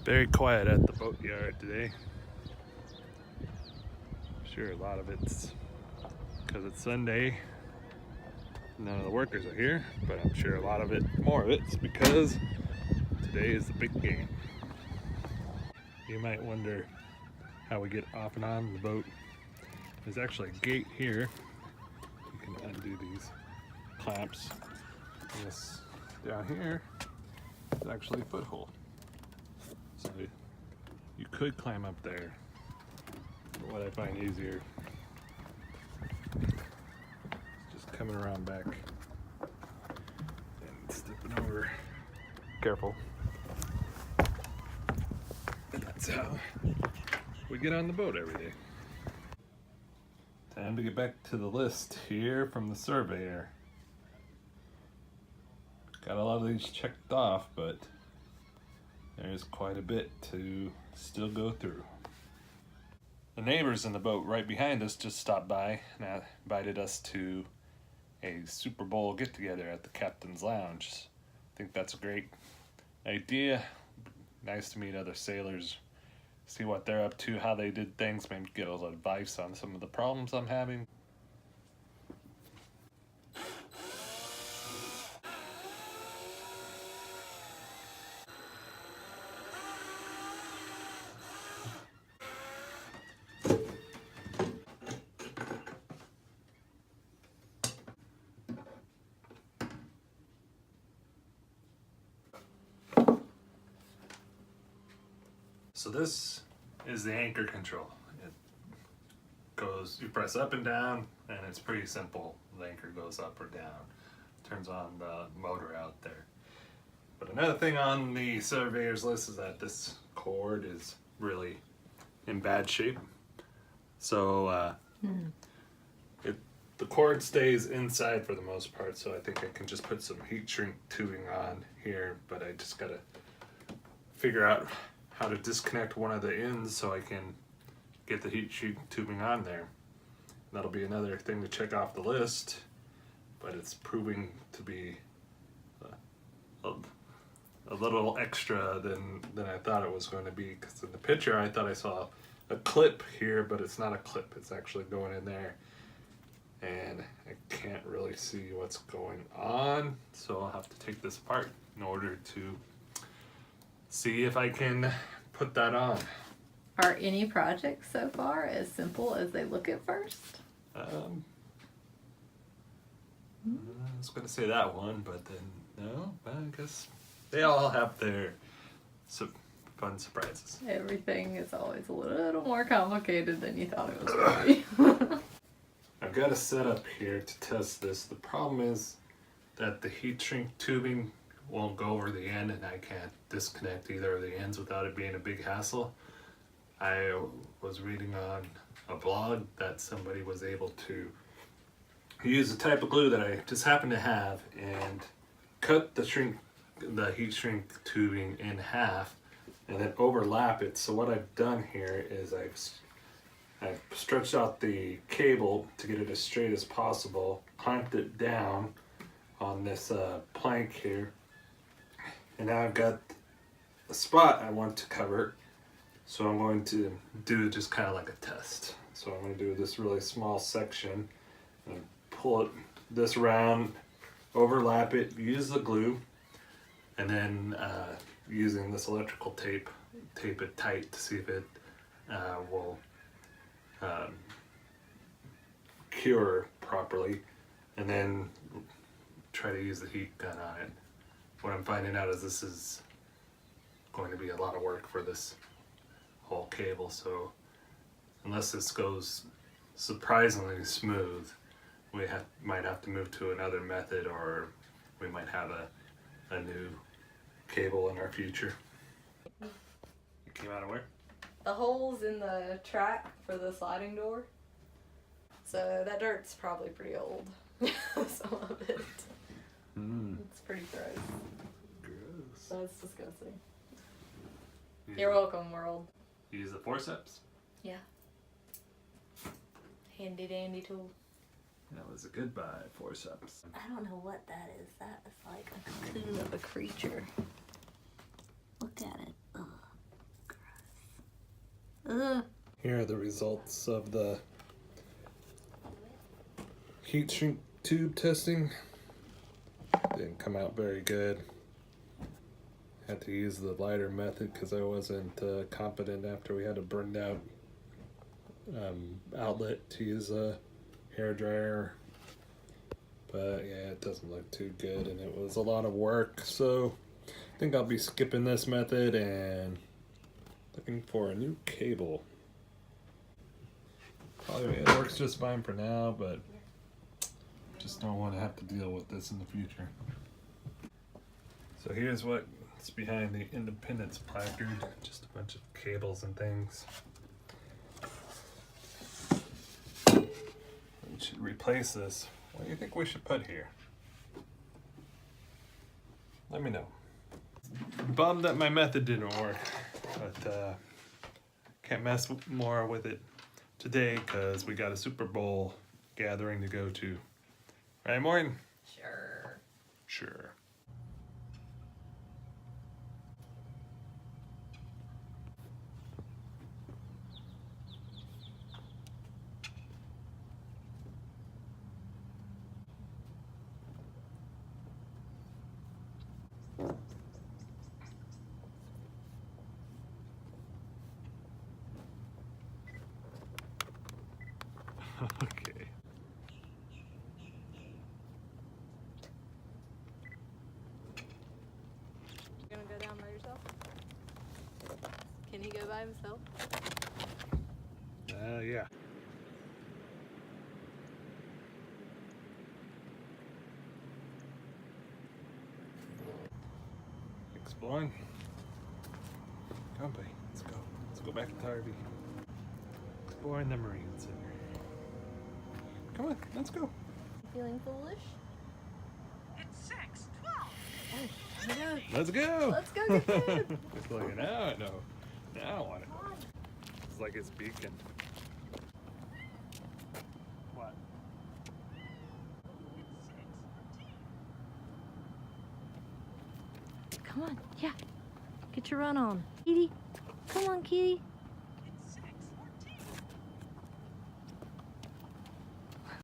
Very quiet at the boat yard today. I'm sure a lot of it's because it's Sunday. None of the workers are here, but I'm sure a lot of it, more of it's because today is the big game. You might wonder how we get off and on the boat. There's actually a gate here. You can undo these clamps. And this down here is actually a foothold. So you could climb up there. But what I find easier is just coming around back and stepping over. Careful. And that's how we get on the boat every day. Time to get back to the list here from the surveyor. Got a lot of these checked off, but there's quite a bit to still go through. The neighbors in the boat right behind us just stopped by and invited us to a Super Bowl get-together at the Captain's Lounge. I think that's a great idea. Nice to meet other sailors, see what they're up to, how they did things, maybe get a little advice on some of the problems I'm having. So this is the anchor control. It goes, you press up and down, and it's pretty simple. The anchor goes up or down. Turns on the motor out there. But another thing on the surveyor's list is that this cord is really in bad shape. So the cord stays inside for the most part, so I think I can just put some heat shrink tubing on here, but I just gotta figure out how to disconnect one of the ends so I can get the heat shrink tubing on there. That'll be another thing to check off the list, but it's proving to be a little extra than I thought it was going to be, because in the picture I thought I saw a clip here, but it's not a clip, it's actually going in there, and I can't really see what's going on, so I'll have to take this apart in order to see if I can put that on. Are any projects so far as simple as they look at first? I was going to say that one, but then no, I guess they all have their fun surprises. Everything is always a little more complicated than you thought it was going to be. I've got a setup here to test this. The problem is that the heat shrink tubing won't go over the end, and I can't disconnect either of the ends without it being a big hassle. I was reading on a blog that somebody was able to use a type of glue that I just happen to have and cut the heat shrink tubing in half and then overlap it. So what I've done here is I've stretched out the cable to get it as straight as possible, clamped it down on this plank here, and now I've got a spot I want to cover, so I'm going to do just kind of like a test. So I'm going to do this really small section and pull it this round, overlap it, use the glue, and then using this electrical tape it tight to see if it will cure properly, and then try to use the heat gun on it. What I'm finding out is this is going to be a lot of work for this whole cable, so unless this goes surprisingly smooth, we might have to move to another method, or we might have a new cable in our future. You came out of where? The holes in the track for the sliding door. So that dirt's probably pretty old. Some of it. It's pretty gross. Gross. That's disgusting. You're welcome, world. You use the forceps? Yeah. Handy dandy tool. That was a goodbye forceps. I don't know what that is. That is like a cocoon of a creature. Look at it. Ugh. Here are the results of the heat shrink tube testing. Didn't come out very good. Had to use the lighter method because I wasn't competent after we had a burned out outlet to use a hair dryer. But yeah, it doesn't look too good and it was a lot of work. So I think I'll be skipping this method and looking for a new cable. Probably it works just fine for now, but just don't want to have to deal with this in the future. So here's what's behind the Independence placard. Just a bunch of cables and things. We should replace this. What do you think we should put here? Let me know. Bummed that my method didn't work, but can't mess more with it today because we got a Super Bowl gathering to go to. Right, Maureen? Sure. Sure. Okay. You gonna go down by yourself? Can he go by himself? Yeah. Exploring. Come on, buddy. Let's go. Let's go back to RV. Exploring the Marine Center. Come on, let's go. Feeling foolish? It's 6:12. Let's go. Let's go get food. It's like, now I want it. It's like it's beacon. What? It's 6:13. Come on, yeah. Get your run on. Kitty, come on, Kitty.